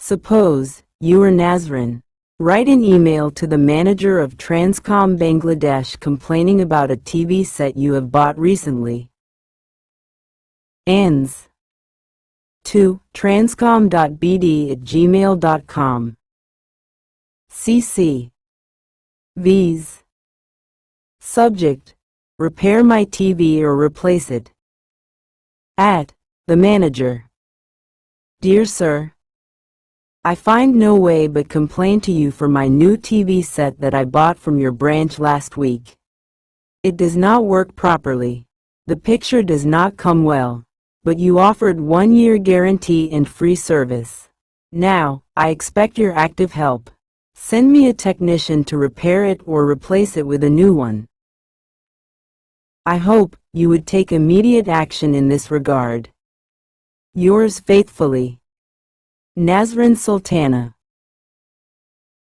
Suppose you are Nazrin. Write an email to the manager of Transcom Bangladesh complaining about a TV set you have bought recently. ANS 2. transcom.bd@gmail.com. CC Vs. Subject: repair my TV or replace it. At the manager. Dear Sir, I find no way but complain to you for my new TV set that I bought from your branch last week. It does not work properly. The picture does not come well, but you offered 1-year guarantee and free service. Now, I expect your active help. Send me a technician to repair it or replace it with a new one. I hope you would take immediate action in this regard. Yours faithfully, Nazrin Sultana.